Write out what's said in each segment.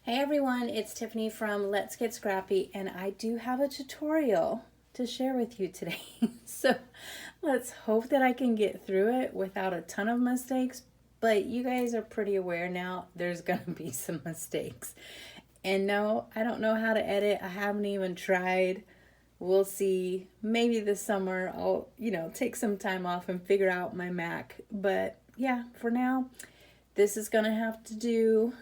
Hey everyone, it's Tiffany from Let's Get Scrappy, and I do have a tutorial to share with you today. So let's hope that I can get through it without a ton of mistakes, but you guys are pretty aware now there's gonna be some mistakes. And no, I don't know how to edit. I haven't even tried. We'll see. Maybe this summer I'll, take some time off and figure out my Mac. But yeah, for now, this is gonna have to do.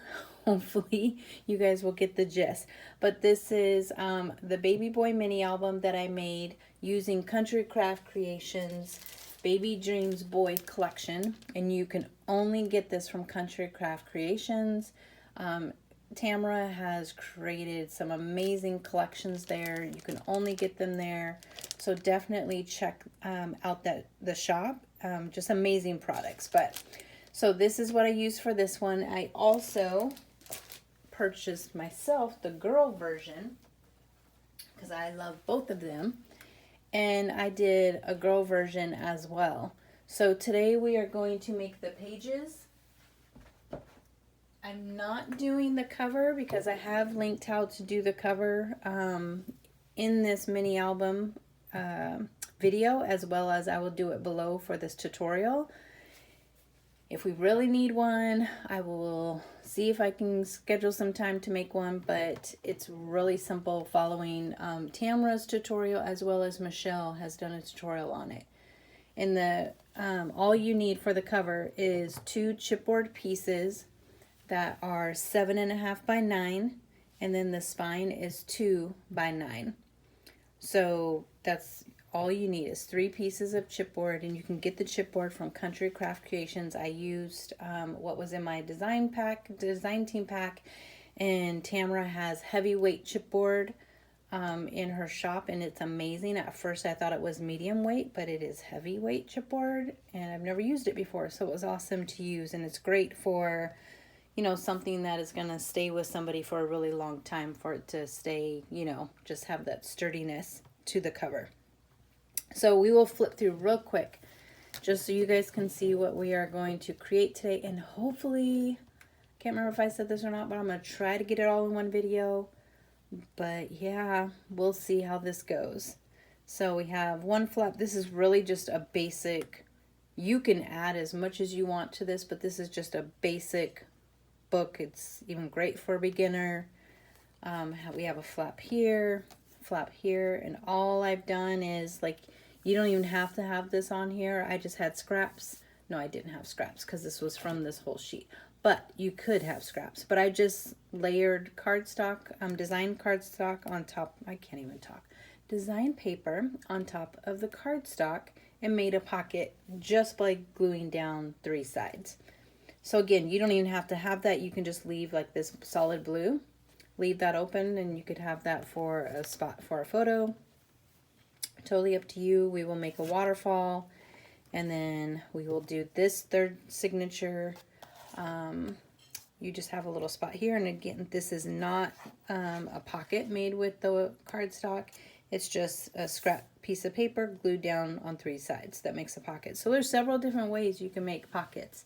Hopefully you guys will get the gist. But this is the Baby Boy mini album that I made using Country Craft Creations Baby Dreams Boy collection. And you can only get this from Country Craft Creations. Tamara has created some amazing collections there. You can only get them there. So definitely check out the shop. Just amazing products. So this is what I use for this one. I also purchased myself the girl version because I love both of them, and I did a girl version as well. So today we are going to make the pages. I'm not doing the cover because I have linked how to do the cover in this mini album video, as well as I will do it below for this tutorial. If we really need one, I will see if I can schedule some time to make one, but it's really simple following Tamara's tutorial, as well as Michelle has done a tutorial on it. And all you need for the cover is 2 chipboard pieces that are 7.5 by 9, and then the spine is 2 by 9. So that's all you need is 3 pieces of chipboard, and you can get the chipboard from Country Craft Creations. I used what was in my design team pack, and Tamara has heavyweight chipboard in her shop, and it's amazing. At first I thought it was medium weight, but it is heavyweight chipboard, and I've never used it before, so it was awesome to use. And it's great for, something that is going to stay with somebody for a really long time, for it to stay, just have that sturdiness to the cover. So we will flip through real quick just so you guys can see what we are going to create today. And hopefully, can't remember if I said this or not, but I'm going to try to get it all in one video. But yeah, we'll see how this goes. So we have 1 flap. This is really just a basic. You can add as much as you want to this, but this is just a basic book. It's even great for a beginner. We have a flap here, and all I've done is, like, you don't even have to have this on here. I just had scraps. No, I didn't have scraps because this was from this whole sheet, but you could have scraps. But I just layered cardstock, design cardstock on top. I can't even talk. Design paper on top of the cardstock and made a pocket just by gluing down 3 sides. So again, you don't even have to have that. You can just leave like this solid blue. Leave that open, and you could have that for a spot for a photo. Totally up to you. We will make a waterfall, and then we will do this 3rd signature. You just have a little spot here, and again, this is not a pocket made with the cardstock. It's just a scrap piece of paper glued down on 3 sides that makes a pocket. So there's several different ways you can make pockets.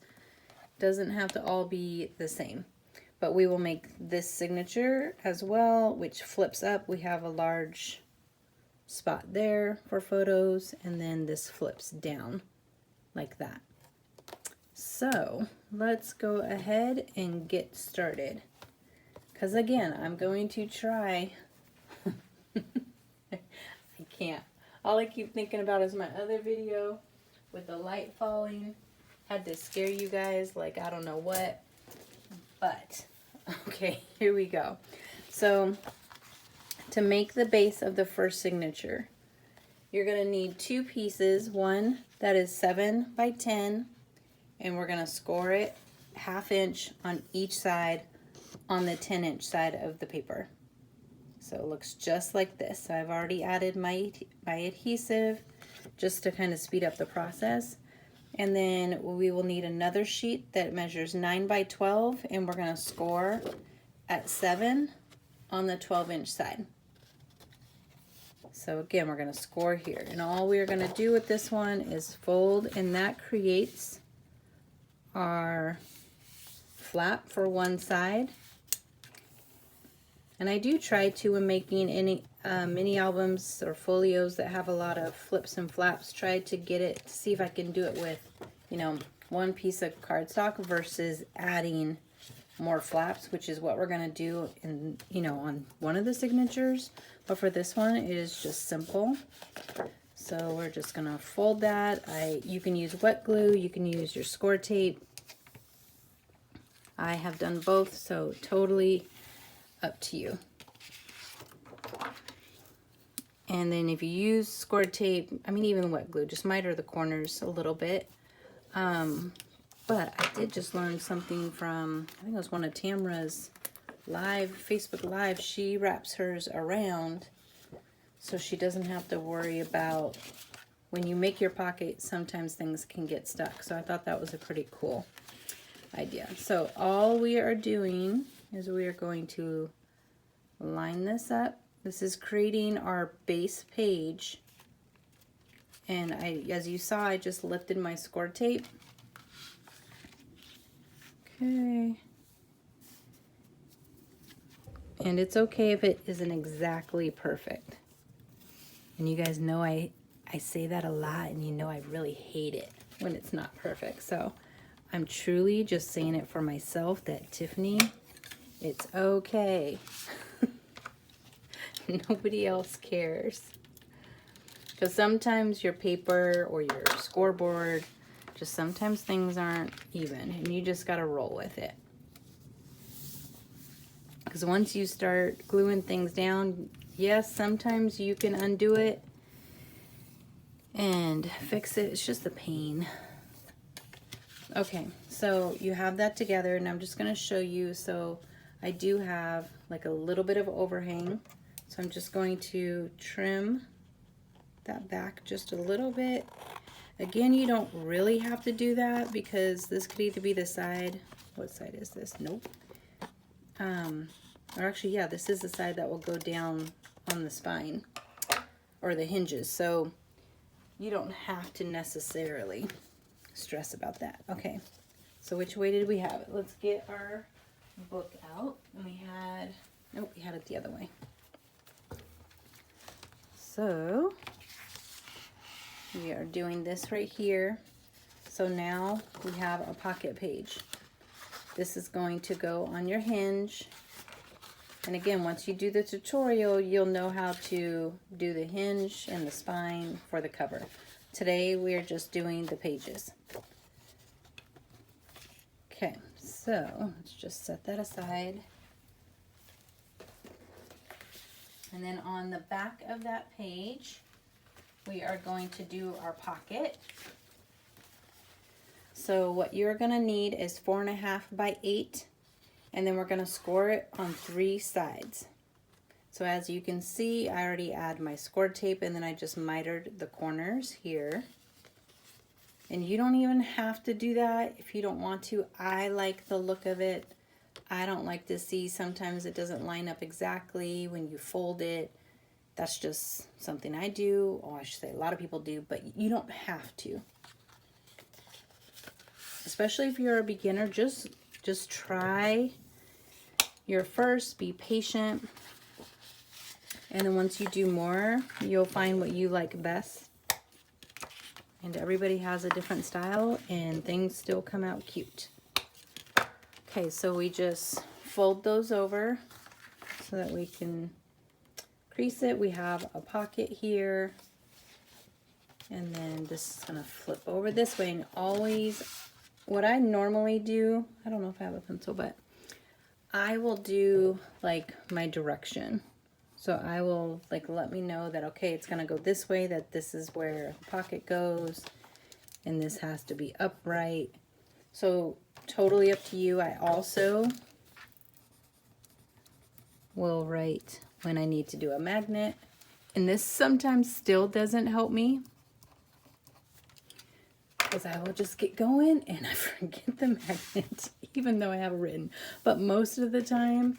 Doesn't have to all be the same. But we will make this signature as well, which flips up. We have a large spot there for photos, and then this flips down like that. So let's go ahead and get started. Because again, I'm going to try. I can't. All I keep thinking about is my other video with the light falling. Had to scare you guys like I don't know what. But okay, here we go. So to make the base of the first signature, you're going to need 2 pieces. One that is 7 by 10, and we're going to score it 1/2 inch on each side on the 10-inch side of the paper. So it looks just like this. So I've already added my adhesive just to kind of speed up the process. And then we will need another sheet that measures 9 by 12, and we're going to score at 7 on the 12-inch side. So again, we're going to score here. And all we're going to do with this one is fold, and that creates our flap for one side. And I do try to, when making any mini albums or folios that have a lot of flips and flaps, try to get it, see if I can do it with, you know, one piece of cardstock versus adding more flaps, which is what we're going to do in, you know, on one of the signatures. But for this one, it is just simple. So we're just going to fold that. You can use wet glue, you can use your score tape. I have done both, so totally up to you. And then if you use score tape, I mean even wet glue, just miter the corners a little bit. But I did just learn something from, I think it was one of Tamra's Facebook Live. She wraps hers around so she doesn't have to worry about when you make your pocket, sometimes things can get stuck. So I thought that was a pretty cool idea. So all we are doing is we are going to line this up. This is creating our base page. And as you saw, I just lifted my score tape. Okay. And it's okay if it isn't exactly perfect. And you guys know I say that a lot, and you know I really hate it when it's not perfect. So I'm truly just saying it for myself that, Tiffany, it's okay. Nobody else cares. Because sometimes your paper or your scoreboard, just sometimes things aren't even, and you just got to roll with it. Because once you start gluing things down, yes, sometimes you can undo it and fix it. It's just a pain. Okay, so you have that together, and I'm just going to show you. So I do have like a little bit of overhang. So I'm just going to trim that back just a little bit. Again, you don't really have to do that because this could either be the side. What side is this? Nope. Or actually, yeah, this is the side that will go down on the spine or the hinges. So you don't have to necessarily stress about that. Okay, so which way did we have it? Let's get our book out. And we had, nope, we had it the other way. So we are doing this right here. So now we have a pocket page. This is going to go on your hinge. And again, once you do the tutorial, you'll know how to do the hinge and the spine for the cover. Today we are just doing the pages. Okay, so let's just set that aside. And then on the back of that page, we are going to do our pocket. So what you're going to need is 4.5 by 8, and then we're going to score it on 3 sides. So as you can see, I already add my score tape, and then I just mitered the corners here. And you don't even have to do that if you don't want to. I like the look of it. I don't like to see sometimes it doesn't line up exactly when you fold it. That's just something I do, or I should say a lot of people do, but you don't have to. Especially if you're a beginner, just try your first, be patient, and then once you do more, you'll find what you like best. And everybody has a different style, and things still come out cute. Okay, so we just fold those over so that we can crease it. We have a pocket here, and then this is gonna flip over this way. And always, what I normally do, I don't know if I have a pencil, but I will do like my direction. So I will like let me know that, okay, it's gonna go this way, that this is where the pocket goes, and this has to be upright. So totally up to you. I also will write when I need to do a magnet, and this sometimes still doesn't help me because I will just get going and I forget the magnet even though I have it written, but most of the time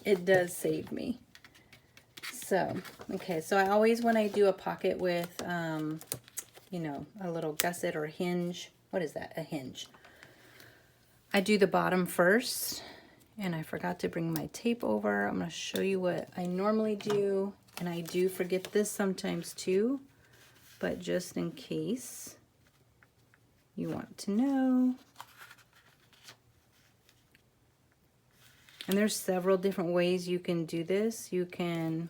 it does save me. So okay, so I always, when I do a pocket with you know, a little gusset or hinge, what is that, a hinge, I do the bottom first, And I forgot to bring my tape over. I'm going to show you what I normally do. And I do forget this sometimes too, but just in case you want to know. And there's several different ways you can do this. You can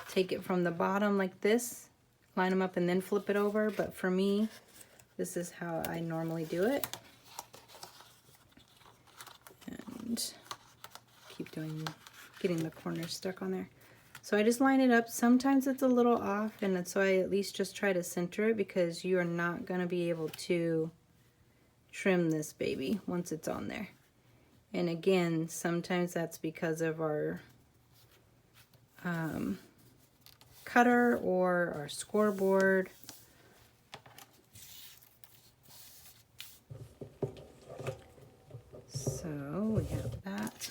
take it from the bottom like this, line them up and then flip it over. But for me, this is how I normally do it. And keep getting the corners stuck on there. So I just line it up. Sometimes it's a little off, and that's why I at least just try to center it, because you are not going to be able to trim this baby once it's on there. And again, sometimes that's because of our cutter or our scoreboard. So we have that.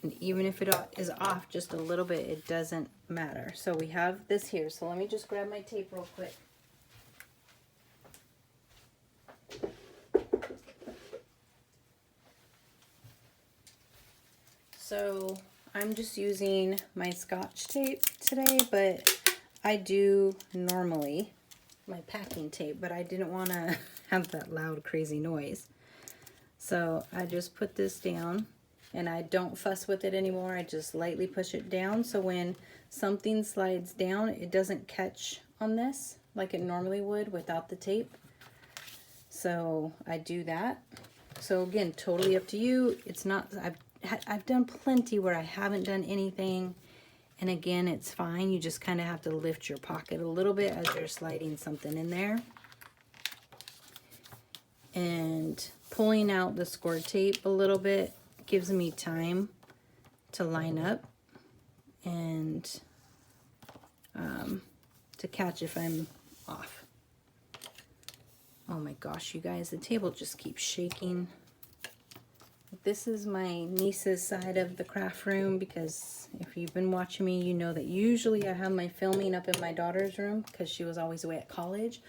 And even if it is off just a little bit, it doesn't matter. So we have this here. So let me just grab my tape real quick. So I'm just using my Scotch tape today, but I do normally my packing tape, but I didn't want to have that loud, crazy noise. So I just put this down, and I don't fuss with it anymore. I just lightly push it down, so when something slides down, it doesn't catch on this like it normally would without the tape. So I do that. So again, totally up to you. It's not, I've done plenty where I haven't done anything, and again, it's fine. You just kind of have to lift your pocket a little bit as you're sliding something in there. And pulling out the score tape a little bit gives me time to line up and to catch if I'm off. Oh my gosh, you guys, the table just keeps shaking. This is my niece's side of the craft room, because if you've been watching me, you know that usually I have my filming up in my daughter's room because she was always away at college.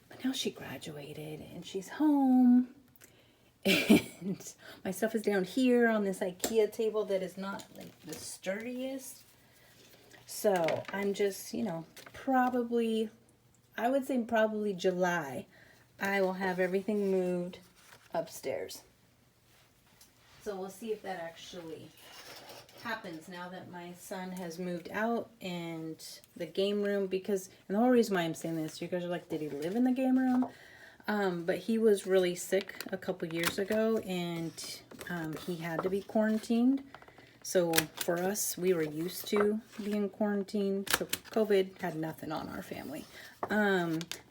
But now she graduated and she's home. And my stuff is down here on this IKEA table that is not like the sturdiest. So I'm just, you know, probably, I would say probably July, I will have everything moved upstairs. So we'll see if that actually happens now that my son has moved out, and the game room, because, and the whole reason why I'm saying this, you guys are like, did he live in the game room? But he was really sick a couple years ago, and he had to be quarantined. So for us, we were used to being quarantined. So COVID had nothing on our family.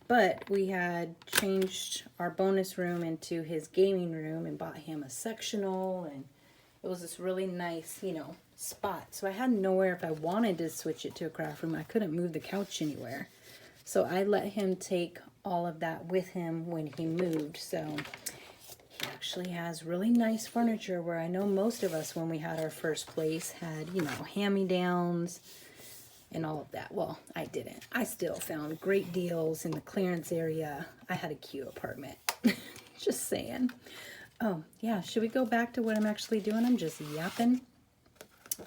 But we had changed our bonus room into his gaming room and bought him a sectional, and it was this really nice, you know, spot. So I had nowhere, if I wanted to switch it to a craft room, I couldn't move the couch anywhere. So I let him take all of that with him when he moved. So he actually has really nice furniture, where I know most of us, when we had our first place, had, you know, hand-me-downs and all of that. Well, I didn't. I still found great deals in the clearance area. I had a cute apartment. Just saying. Oh, yeah. Should we go back to what I'm actually doing? I'm just yapping.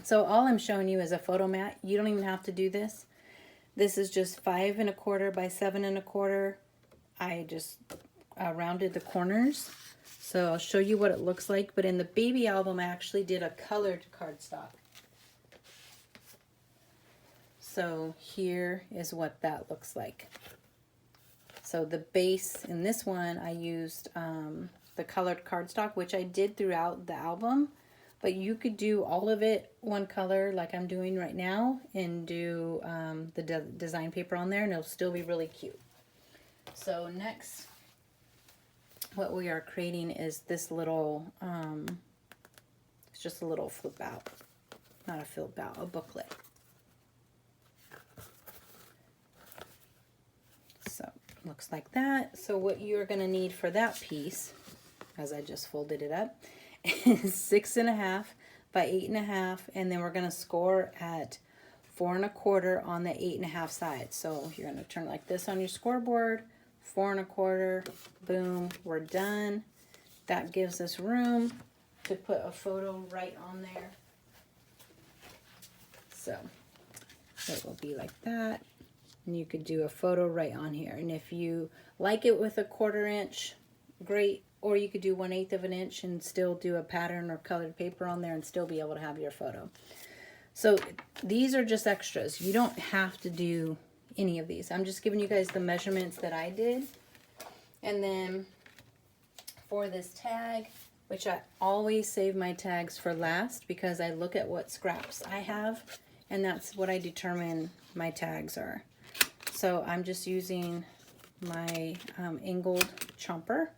So all I'm showing you is a photo mat. You don't even have to do this. This is just 5 1/4 by 7 1/4. I just rounded the corners. So I'll show you what it looks like. But in the baby album, I actually did a colored cardstock. So here is what that looks like. So the base in this one, I used the colored cardstock, which I did throughout the album. But you could do all of it one color like I'm doing right now, and do the design paper on there, and it'll still be really cute. So next, what we are creating is this little, it's just a little flip out. Not a flip out, a booklet. So looks like that. So what you're going to need for that piece, as I just folded it up, is 6 1/2 by 8 1/2, and then we're going to score at 4 1/4 on the 8 1/2 side. So you're going to turn it like this on your scoreboard, 4 1/4, boom, we're done. That gives us room to put a photo right on there. So it will be like that. And you could do a photo right on here. And if you like it with a 1/4 inch, great. Or you could do 1/8 of an inch and still do a pattern or colored paper on there and still be able to have your photo. So these are just extras. You don't have to do any of these. I'm just giving you guys the measurements that I did. And then for this tag, which I always save my tags for last because I look at what scraps I have, and that's what I determine my tags are. So I'm just using my angled chomper,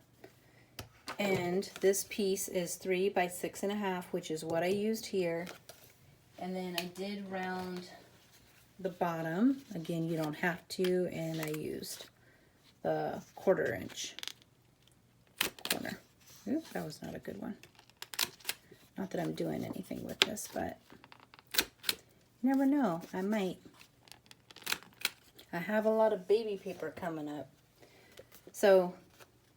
and this piece is 3 by 6.5, which is what I used here. And then I did round the bottom. Again, you don't have to, and I used the 1/4 inch corner. Ooh, that was not a good one. Not that I'm doing anything with this, but you never know, I might. I have a lot of baby paper coming up. So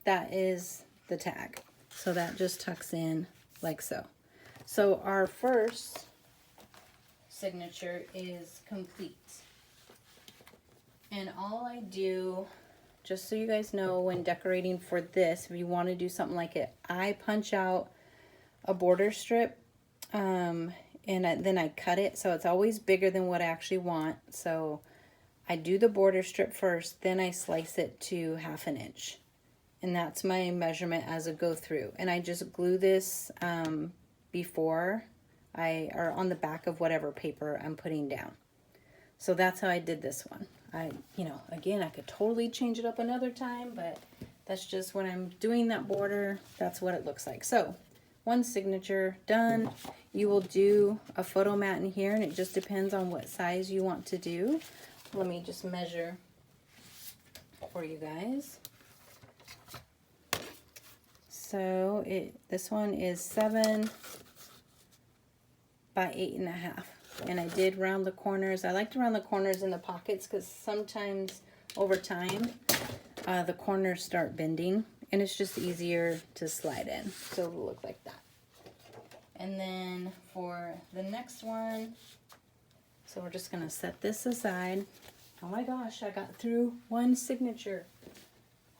that is the tag. So that just tucks in like so. So our first signature is complete. And all I do, just so you guys know, when decorating for this, if you want to do something like it, I punch out a border strip and then I cut it. So it's always bigger than what I actually want. So I do the border strip first, then I slice it to 1/2 inch. And that's my measurement as I go through. And I just glue this before or on the back of whatever paper I'm putting down. So that's how I did this one. Again, I could totally change it up another time, but that's just when I'm doing that border, that's what it looks like. So one signature done. You will do a photo mat in here, and it just depends on what size you want to do. Let me just measure for you guys. So this one is 7 by 8.5. And I did round the corners. I like to round the corners in the pockets because sometimes over time the corners start bending and it's just easier to slide in. So it'll look like that. And then for the next one, so we're just going to set this aside. Oh my gosh, I got through one signature.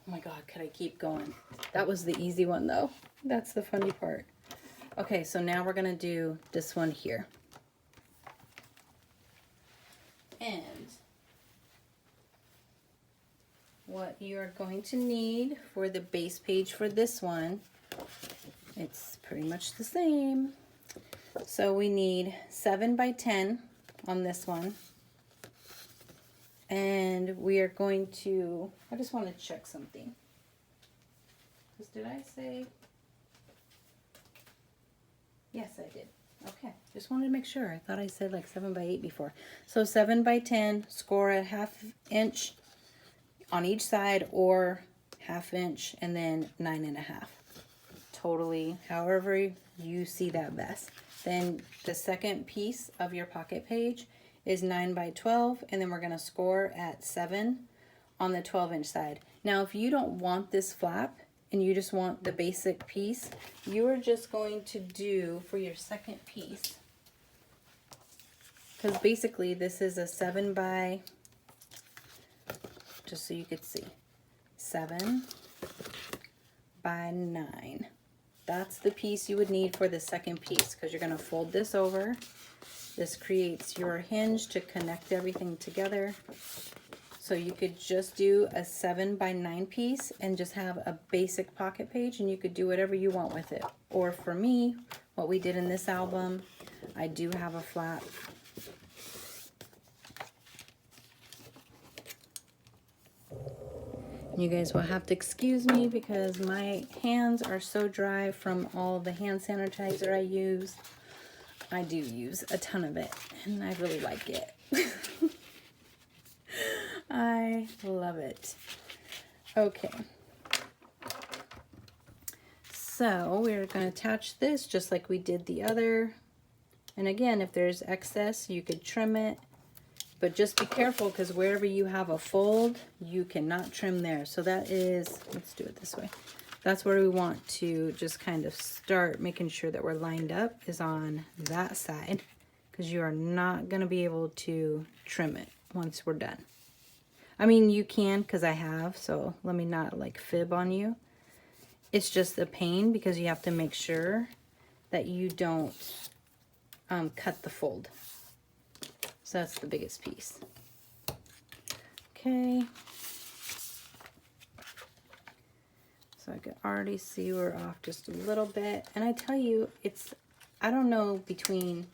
Oh my God, could I keep going? That was the easy one though. That's the funny part. Okay, so now we're going to do this one here. And what you're going to need for the base page for this one, it's pretty much the same. So we need 7 by 10 on this one. And we are going to, I just want to check something. Because did I say? Yes, I did. Okay, just wanted to make sure. I thought I said like 7 by 8 before. So 7 by 10, score a 1/2 inch on each side or 1/2 inch and then 9.5. Totally, however you see that best. Then the second piece of your pocket page is 9 by 12, and then we're going to score at 7 on the 12-inch side. Now, if you don't want this flap and you just want the basic piece, you are just going to do for your second piece, because basically this is a 7 by, just so you could see, 7 by 9. That's the piece you would need for the second piece, because you're going to fold this over. This creates your hinge to connect everything together. So you could just do a 7 by 9 piece and just have a basic pocket page, and you could do whatever you want with it. Or for me, what we did in this album, I do have a flap. You guys will have to excuse me because my hands are so dry from all the hand sanitizer I use. I do use a ton of it, and I really like it. I love it. Okay. So we're going to attach this just like we did the other. And again, if there's excess, you could trim it. But just be careful, because wherever you have a fold, you cannot trim there. So that is, let's do it this way. That's where we want to just kind of start making sure that we're lined up, is on that side, because you are not going to be able to trim it once we're done. I mean, you can, because I have, so let me not like fib on you. It's just a pain because you have to make sure that you don't cut the fold. So that's the biggest piece. Okay. So I can already see we're off just a little bit. And I tell you, it's, I don't know, between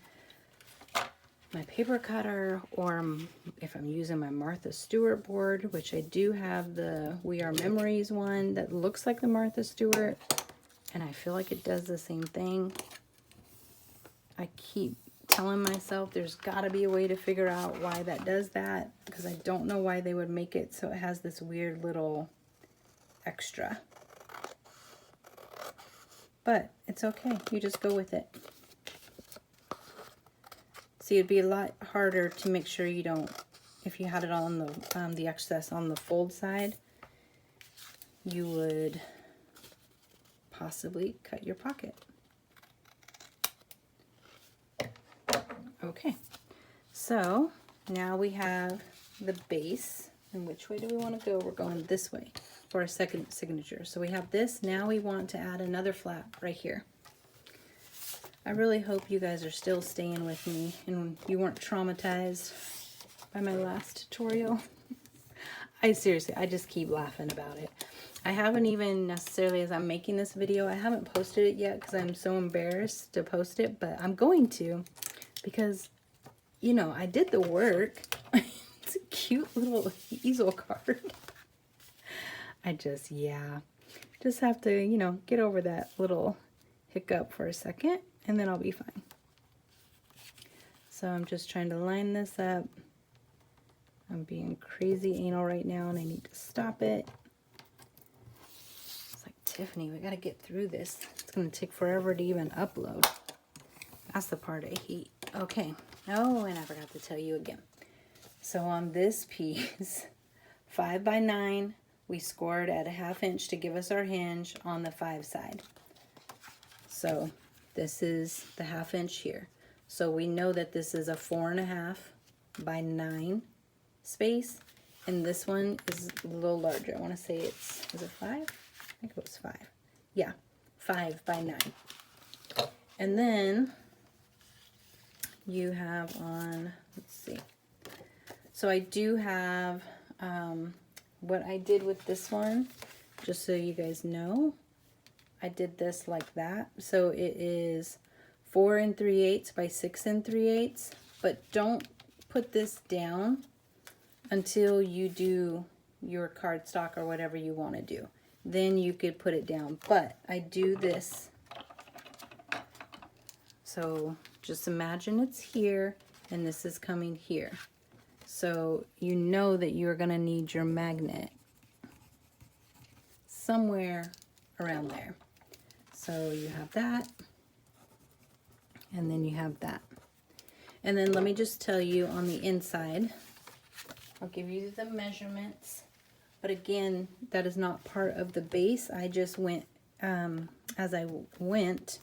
my paper cutter or if I'm using my Martha Stewart board, which I do have the We Are Memories one that looks like the Martha Stewart, and I feel like it does the same thing. I keep telling myself there's got to be a way to figure out why that does that, because I don't know why they would make it so it has this weird little extra. But it's okay, you just go with it. See, it'd be a lot harder to make sure you don't, if you had it on the excess on the fold side, you would possibly cut your pocket. Okay, so now we have the base. And which way do we want to go? We're going this way for a second signature. So we have this. Now we want to add another flap right here. I really hope you guys are still staying with me and you weren't traumatized by my last tutorial. I just keep laughing about it. I haven't even necessarily, as I'm making this video, I haven't posted it yet because I'm so embarrassed to post it, but I'm going to, because, you know, I did the work. It's a cute little easel card. I just have to, you know, get over that little hiccup for a second, and then I'll be fine. So I'm just trying to line this up. I'm being crazy anal right now, and I need to stop it. It's like, Tiffany, we got to get through this. It's going to take forever to even upload. That's the part I hate. Okay. Oh, and I forgot to tell you again. So on this piece, 5 by 9, we scored at a 1/2 inch to give us our hinge on the 5 side. So this is the 1/2 inch here. So we know that this is a 4.5 by 9 space, and this one is a little larger. I want to say is it 5? I think it was 5. Yeah, 5 by 9. And then you have on, let's see. So I do have what I did with this one, just so you guys know. I did this like that. So it is 4 3/8 by 6 3/8, but don't put this down until you do your cardstock or whatever you want to do. Then you could put it down, but I do this. So just imagine it's here and this is coming here. So you know that you're going to need your magnet somewhere around there. So you have that, and then you have that. And then let me just tell you on the inside, I'll give you the measurements, but again, that is not part of the base. I just went, as I went,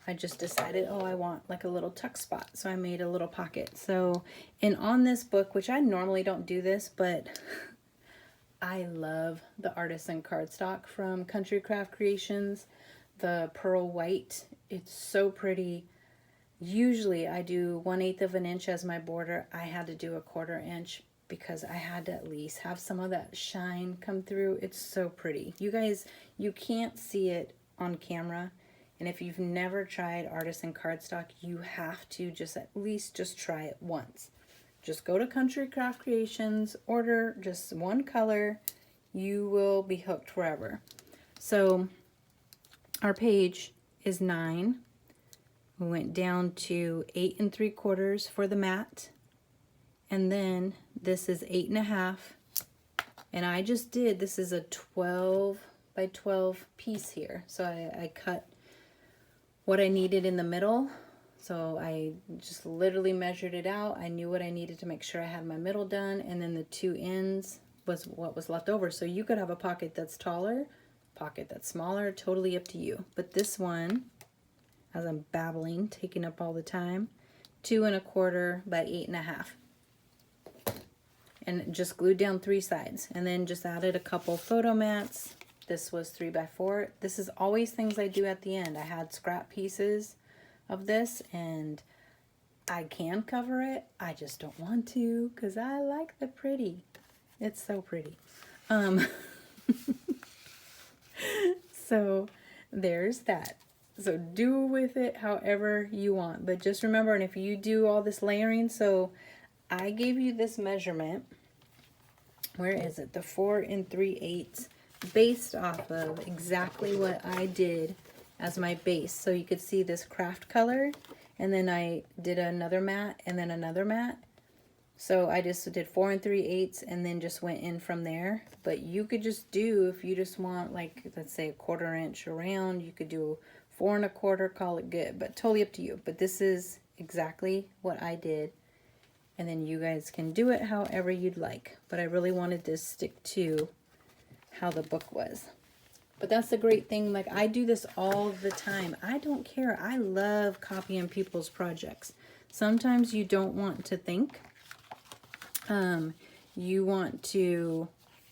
I just decided, oh, I want like a little tuck spot. So I made a little pocket. So, and on this book, which I normally don't do this, but I love the Artisan cardstock from Country Craft Creations, the pearl white. It's so pretty. Usually I do 1/8 of an inch as my border. I had to do a 1/4 inch because I had to at least have some of that shine come through. It's so pretty. You guys, you can't see it on camera. And if you've never tried Artisan cardstock, you have to just at least just try it once. Just go to Country Craft Creations, order just one color. You will be hooked forever. So our page is 9. We went down to 8 3/4 for the mat. And then this is 8 1/2. And I just did, this is a 12 by 12 piece here. So I cut what I needed in the middle. So I just literally measured it out. I knew what I needed to make sure I had my middle done, and then the 2 ends was what was left over. So you could have a pocket that's taller pocket that's smaller, totally up to you. But this one, as I'm babbling, taking up all the time, 2 1/4 by 8 1/2. And just glued down 3 sides, and then just added a couple photo mats. This was 3 by 4. This is always things I do at the end. I had scrap pieces of this, and I can cover it. I just don't want to because I like the pretty. It's so pretty. So there's that. So do with it however you want, but just remember, and if you do all this layering, so I gave you this measurement, where is it, the 4 3/8, based off of exactly what I did as my base. So you could see this craft color, and then I did another mat and then another mat. So I just did 4 3/8 and then just went in from there. But you could just do, if you just want, like, let's say 1/4 inch around, you could do 4 1/4, call it good, but totally up to you. But this is exactly what I did, and then you guys can do it however you'd like. But I really wanted to stick to how the book was. But that's the great thing, like, I do this all the time. I don't care. I love copying people's projects. Sometimes you don't want to think. You want to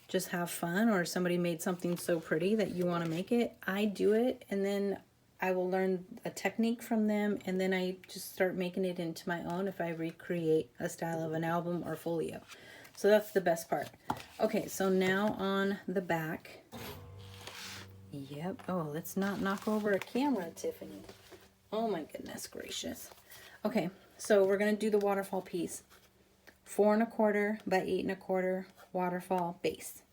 just have fun, or somebody made something so pretty that you want to make it. I do it, and then I will learn a technique from them, and then I just start making it into my own if I recreate a style of an album or folio. So that's the best part. Okay, so now on the back. Yep. Oh, let's not knock over a camera, Tiffany. Oh my goodness gracious. Okay, so we're going to do the waterfall piece. 4 1/4 by 8 1/4 waterfall base.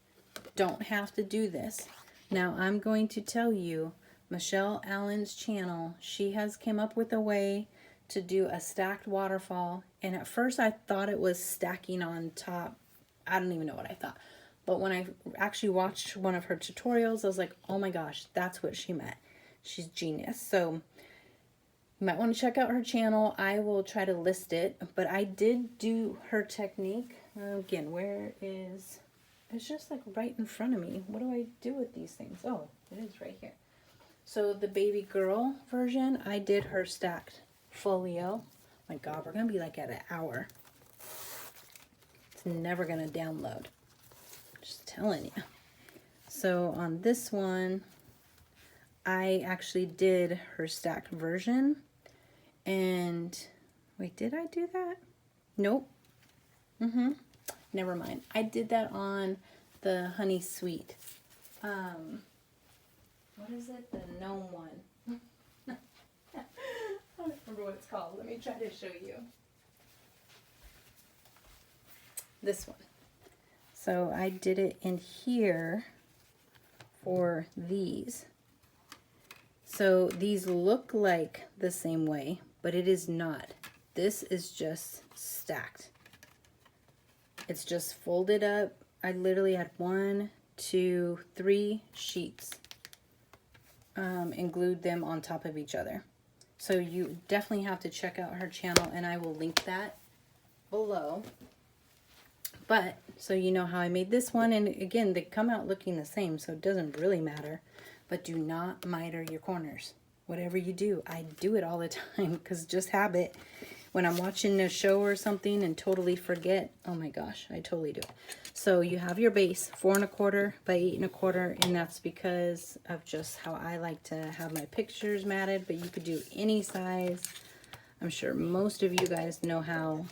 Don't have to do this. Now I'm going to tell you, Michelle Allen's channel, she has came up with a way to do a stacked waterfall, and at first I thought it was stacking on top. I don't even know what I thought, but when I actually watched one of her tutorials, I was like, oh my gosh, that's what she meant. She's genius. So you might want to check out her channel. I will try to list it, but I did do her technique. Again, where is, it's just like right in front of me. What do I do with these things? Oh, it is right here. So the baby girl version, I did her stacked folio. My God, we're going to be like at an hour. It's never going to download. Just telling you. So on this one, I actually did her stacked version. And wait, did I do that? Nope. Never mind. I did that on the Honey Sweet. What is it? The gnome one. I don't remember what it's called. Let me try to show you. This one. So I did it in here for these. So these look like the same way, but it is not. This is just stacked. It's just folded up. I literally had 1, 2, 3 sheets and glued them on top of each other. So you definitely have to check out her channel, and I will link that below. But so you know how I made this one, and again, they come out looking the same, so it doesn't really matter. But do not miter your corners. Whatever you do, I do it all the time because just habit. When I'm watching a show or something and totally forget, oh my gosh, I totally do it. So you have your base, 4 1/4 by 8 1/4, and that's because of just how I like to have my pictures matted, but you could do any size. I'm sure most of you guys know how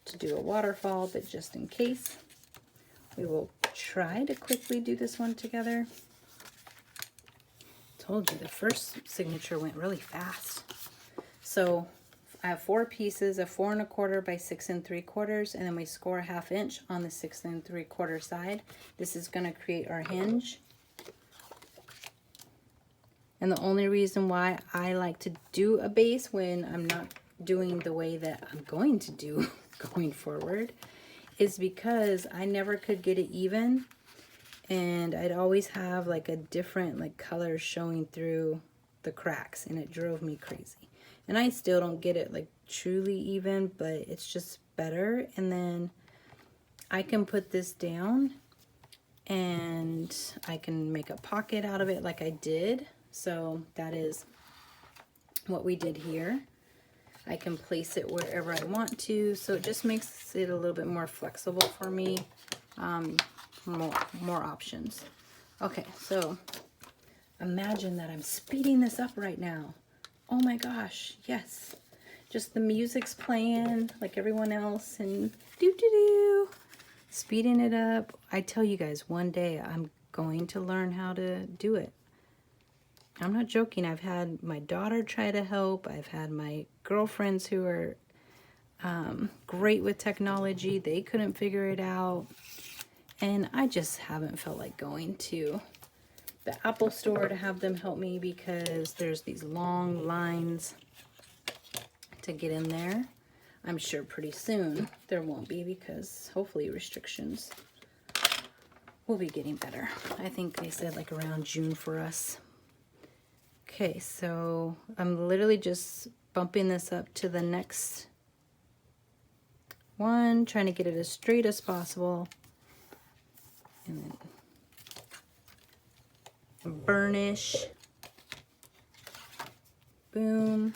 to do a waterfall, but just in case, we will try to quickly do this one together. Told you the first signature went really fast. So I have 4 pieces of 4 1/4 by 6 3/4, and then we score a 1/2 inch on the 6 3/4 side. This is going to create our hinge. And the only reason why I like to do a base when I'm not doing the way that I'm going to do going forward is because I never could get it even. And I'd always have like a different like color showing through the cracks, and it drove me crazy. And I still don't get it like truly even, but it's just better. And then I can put this down and I can make a pocket out of it like I did. So that is what we did here. I can place it wherever I want to, so it just makes it a little bit more flexible for me. More options. Okay, so imagine that I'm speeding this up right now. Oh my gosh, yes. Just the music's playing like everyone else and do-do-do. Speeding it up. I tell you guys, one day I'm going to learn how to do it. I'm not joking. I've had my daughter try to help. I've had my girlfriends who are great with technology. They couldn't figure it out. And I just haven't felt like going to the Apple store to have them help me because there's these long lines to get in there. I'm sure pretty soon there won't be because hopefully restrictions will be getting better. I think they said like around June for us. Okay, so I'm literally just bumping this up to the next one, trying to get it as straight as possible. And then burnish. Boom.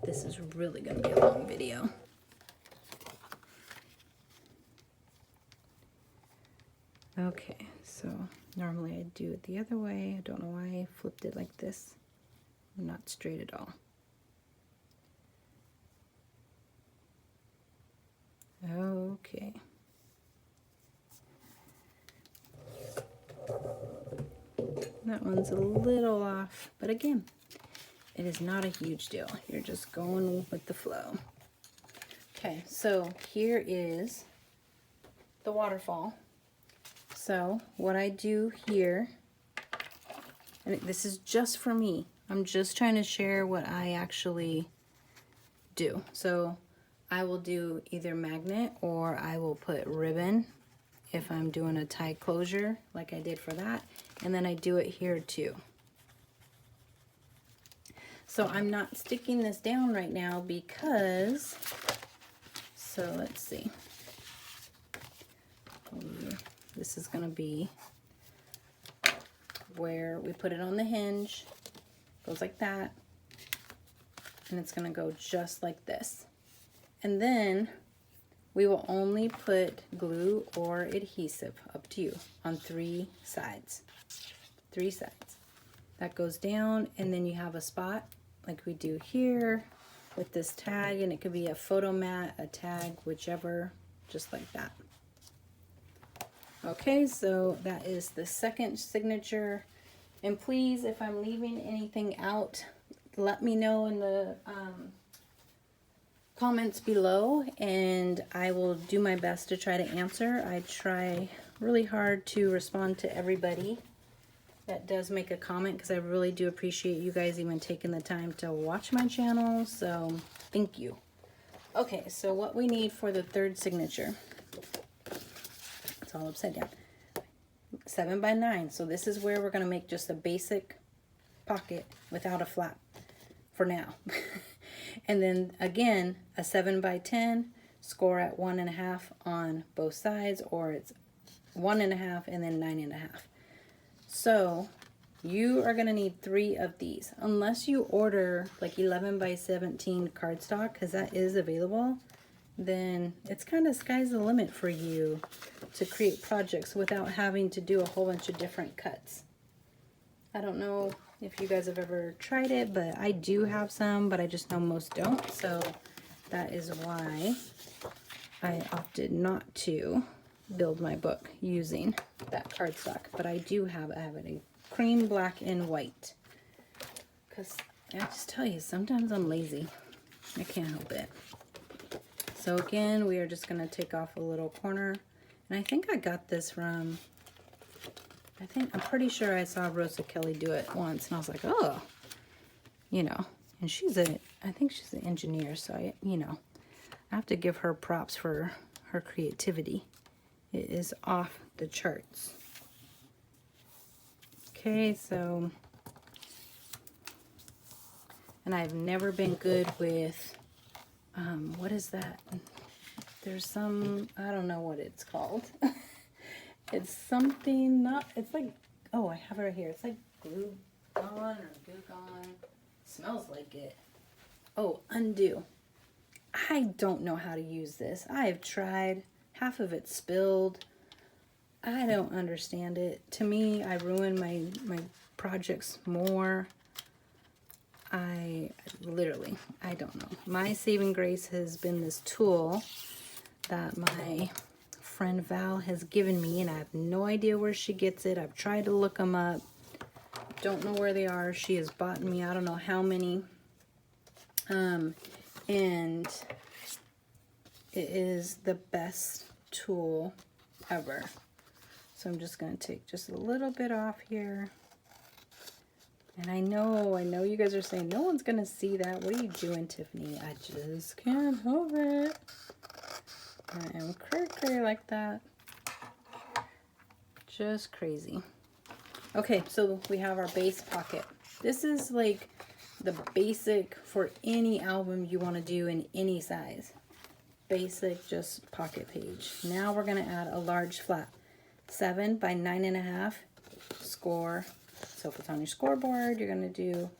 This is really going to be a long video. Okay, so normally I do it the other way. I don't know why I flipped it like this. Not straight at all. Okay. That one's a little off, but again, it is not a huge deal. You're just going with the flow. Okay, so here is the waterfall. So what I do here, and this is just for me. I'm just trying to share what I actually do. So I will do either magnet or I will put ribbon if I'm doing a tie closure like I did for that. And then I do it here too. So I'm not sticking this down right now because, so let's see. This is going to be where we put it on the hinge. Goes like that. And it's going to go just like this. And then we will only put glue or adhesive, up to you, on 3 sides. 3 sides. That goes down, and then you have a spot like we do here with this tag, and it could be a photo mat, a tag, whichever, just like that. Okay, so that is the second signature. And please, if I'm leaving anything out, let me know in the comments below, and I will do my best to try to answer. I try really hard to respond to everybody that does make a comment because I really do appreciate you guys even taking the time to watch my channel, so thank you. Okay, so what we need for the third signature, it's all upside down, 7 by 9. So this is where we're going to make just a basic pocket without a flap for now. And then again, a 7 by 10, score at 1.5 on both sides, or it's 1.5 and then 9.5. So you are going to need 3 of these, unless you order like 11 by 17 cardstock, because that is available. Then it's kind of sky's the limit for you to create projects without having to do a whole bunch of different cuts. I don't know if you guys have ever tried it, but I do have some, but I just know most don't. So that is why I opted not to build my book using that cardstock. But I do have, I have it in cream, black, and white. Because I just tell you, sometimes I'm lazy. I can't help it. So again, we are just going to take off a little corner. And I think I got this from, I'm pretty sure I saw Rosa Kelly do it once. And I was like, oh, you know. And I think she's an engineer. So, I have to give her props for her creativity. It is off the charts. Okay, so, and I've never been good with, what is that? there's some, I don't know what it's called. It's something, not, it's like, oh, I have it right here. It's like glue gone or goo gone. Smells like it. Oh, undo. I don't know how to use this. I have tried. Half of it spilled. I don't understand it. To me, I ruin my projects more. I don't know. My saving grace has been this tool that my friend Val has given me, and I have no idea where she gets it. I've tried to look them up. Don't know where they are. She has bought me, I don't know how many. And it is the best tool ever. So I'm just going to take just a little bit off here. And I know you guys are saying, no one's going to see that. What are you doing, Tiffany? I just can't help it. I am cray like that. Just crazy. Okay, so we have our base pocket. This is like the basic for any album you want to do in any size. Basic, just pocket page. Now we're going to add a large flap. 7 by 9.5 score. So if it's on your scoreboard, you're going to do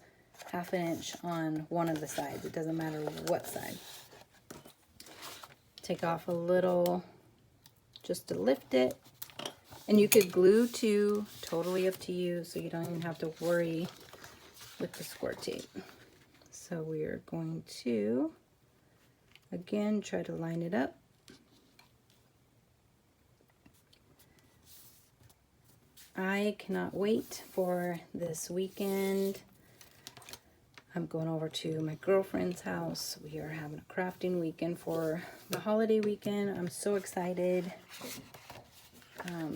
1/2 inch on one of the sides. It doesn't matter what side. Take off a little just to lift it. And you could glue too, totally up to you, so you don't even have to worry with the score tape. So we are going to, again, try to line it up. I cannot wait for this weekend. I'm going over to my girlfriend's house. We are having a crafting weekend for the holiday weekend. I'm so excited.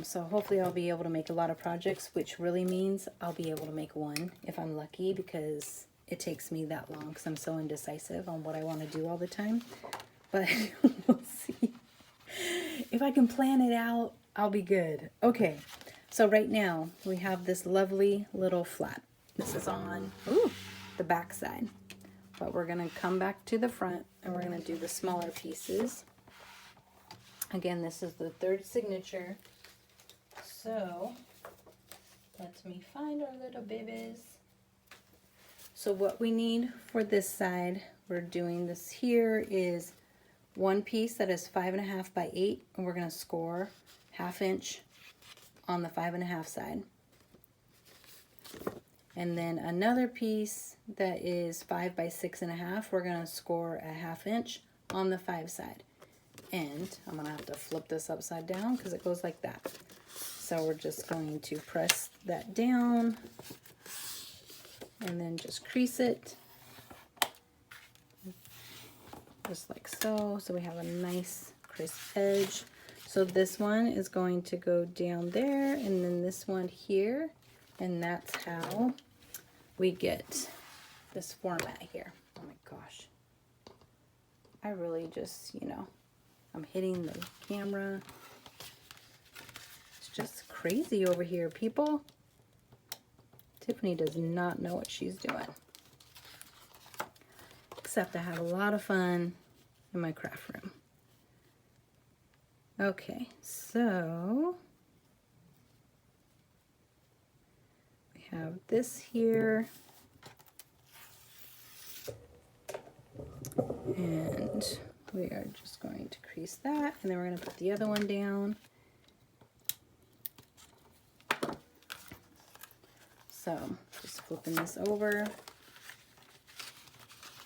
So hopefully I'll be able to make a lot of projects, which really means I'll be able to make one if I'm lucky, because it takes me that long because I'm so indecisive on what I want to do all the time. But we'll see. If I can plan it out, I'll be good. Okay, so right now we have this lovely little flap. This is on the back side. But we're going to come back to the front and we're going to do the smaller pieces. Again, this is the third signature. So let me find our little babies. So what we need for this side, we're doing this here, is one piece that is 5.5 by 8, and we're going to score 1/2 inch on the 5.5 side. And then another piece that is 5 by 6.5, we're going to score 1/2 inch on the 5 side. And I'm going to have to flip this upside down because it goes like that. So we're just going to press that down and then just crease it. Just like so. So we have a nice crisp edge. So this one is going to go down there, and then this one here. And that's how we get this format here. Oh my gosh. I really just, I'm hitting the camera. It's just crazy over here, people. Tiffany does not know what she's doing. Except I have a lot of fun in my craft room. Okay, so we have this here. And we are just going to crease that, and then we're going to put the other one down. So just flipping this over.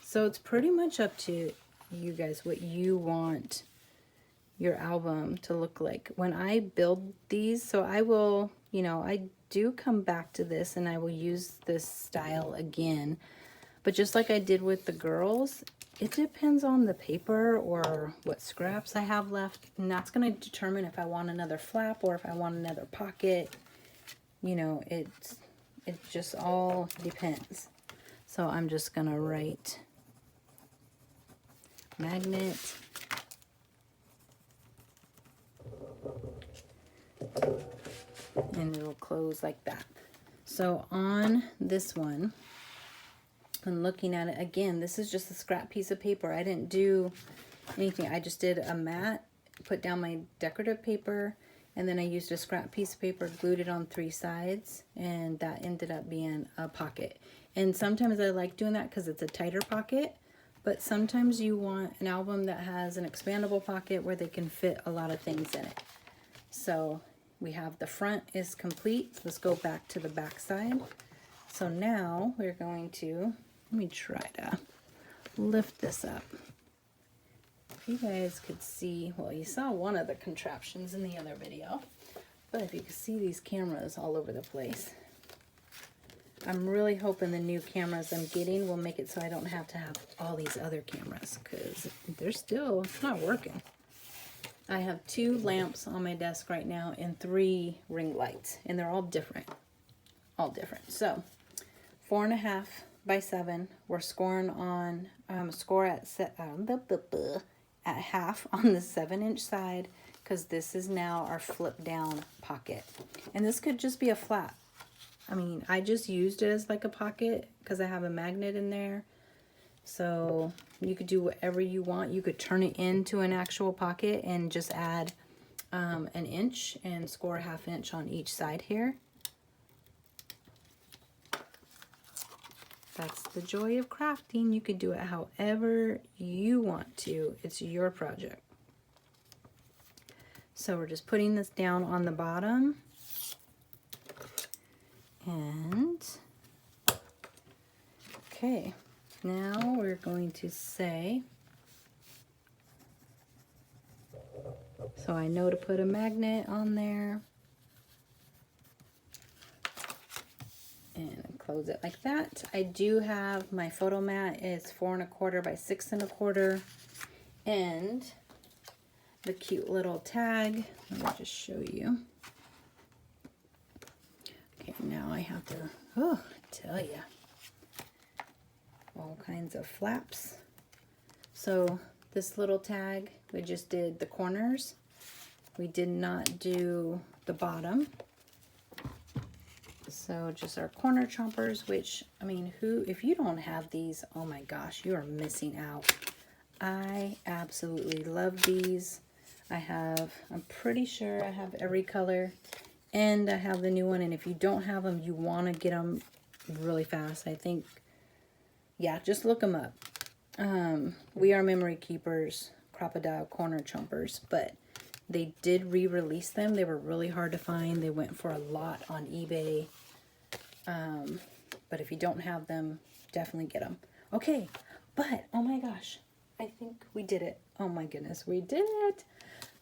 So it's pretty much up to you guys what you want your album to look like. When I build these, so I will, I do come back to this and I will use this style again. But just like I did with the girls, it depends on the paper or what scraps I have left, and that's going to determine if I want another flap or if I want another pocket. It just all depends. So I'm just going to write magnet. And it'll close like that. So on this one, and looking at it again, this is just a scrap piece of paper. I didn't do anything. I just did a mat, put down my decorative paper, and then I used a scrap piece of paper, glued it on 3 sides, and that ended up being a pocket. And sometimes I like doing that because it's a tighter pocket, but sometimes you want an album that has an expandable pocket where they can fit a lot of things in it. So we have the front is complete. Let's go back to the back side. So now we're going to, let me try to lift this up. If you guys could see, well, you saw one of the contraptions in the other video, but if you could see these cameras all over the place. I'm really hoping the new cameras I'm getting will make it so I don't have to have all these other cameras, because it's not working. I have 2 lamps on my desk right now and 3 ring lights, and they're all different. So 4.5 by 7. We're scoring on score at half on the 7-inch side, because this is now our flip down pocket, and this could just be a flat. I mean, I just used it as like a pocket because I have a magnet in there. So you could do whatever you want. You could turn it into an actual pocket and just add an inch and score a 1/2 inch on each side here. That's the joy of crafting. You could do it however you want to. It's your project. So we're just putting this down on the bottom. And okay, now we're going to say, so I know to put a magnet on there and close it like that. I do have my photo mat. It's 4.25 by 6.25, and the cute little tag. Let me just show you. Okay, now I have to, I tell you, all kinds of flaps. So this little tag, we just did the corners. We did not do the bottom. So just our corner chompers, which, I mean, if you don't have these, oh my gosh, you are missing out. I absolutely love these. I'm pretty sure I have every color. And I have the new one, and if you don't have them, you want to get them really fast. I think, yeah, just look them up. We Are Memory Keepers Crocodile Corner Chompers, but they did re-release them. They were really hard to find. They went for a lot on eBay. But if you don't have them, definitely get them. Okay, but, oh my gosh, I think we did it. Oh my goodness, we did it.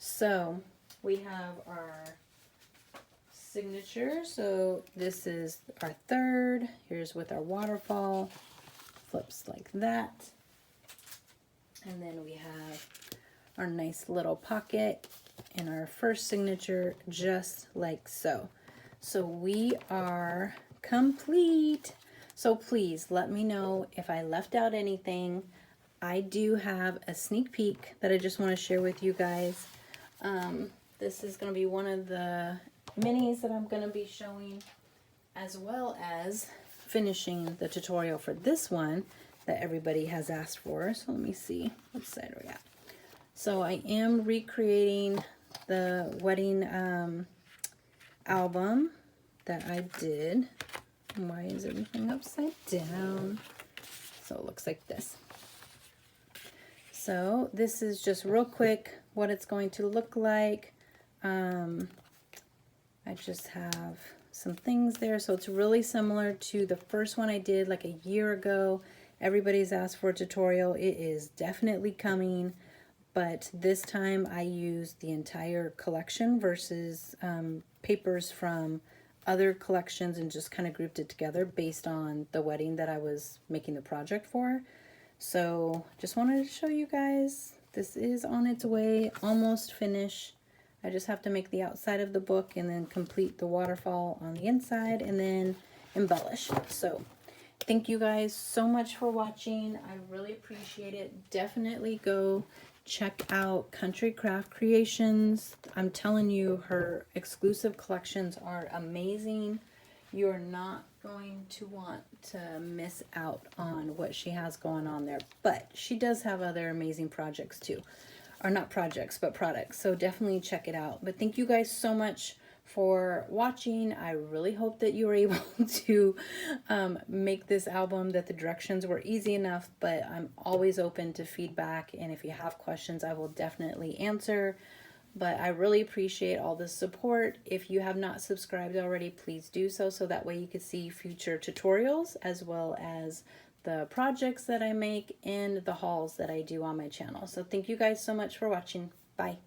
So we have our signature. So this is our 3rd. Here's with our waterfall. Flips like that. And then we have our nice little pocket and our first signature just like so. So we are complete. So please let me know if I left out anything. I do have a sneak peek that I just want to share with you guys. This is going to be one of the minis that I'm going to be showing, as well as finishing the tutorial for this one that everybody has asked for. So let me see, what side are we at? So I am recreating the wedding album that I did. Why is everything upside down? So it looks like this. So this is just real quick what it's going to look like. I just have some things there. So it's really similar to the first one I did like a year ago. Everybody's asked for a tutorial. It is definitely coming, but this time I used the entire collection versus papers from other collections and just kind of grouped it together based on the wedding that I was making the project for. So just wanted to show you guys, this is on its way, almost finished. I just have to make the outside of the book and then complete the waterfall on the inside and then embellish. So thank you guys so much for watching. I really appreciate it. Definitely go check out Country Craft Creations. I'm telling you, her exclusive collections are amazing. You're not going to want to miss out on what she has going on there. But she does have other amazing projects too. Or not projects, but products. So definitely check it out. But thank you guys so much for watching. I really hope that you were able to make this album, that the directions were easy enough, but I'm always open to feedback, and if you have questions, I will definitely answer. But I really appreciate all the support. If you have not subscribed already, please do so, so that way you can see future tutorials as well as the projects that I make and the hauls that I do on my channel. So thank you guys so much for watching. Bye.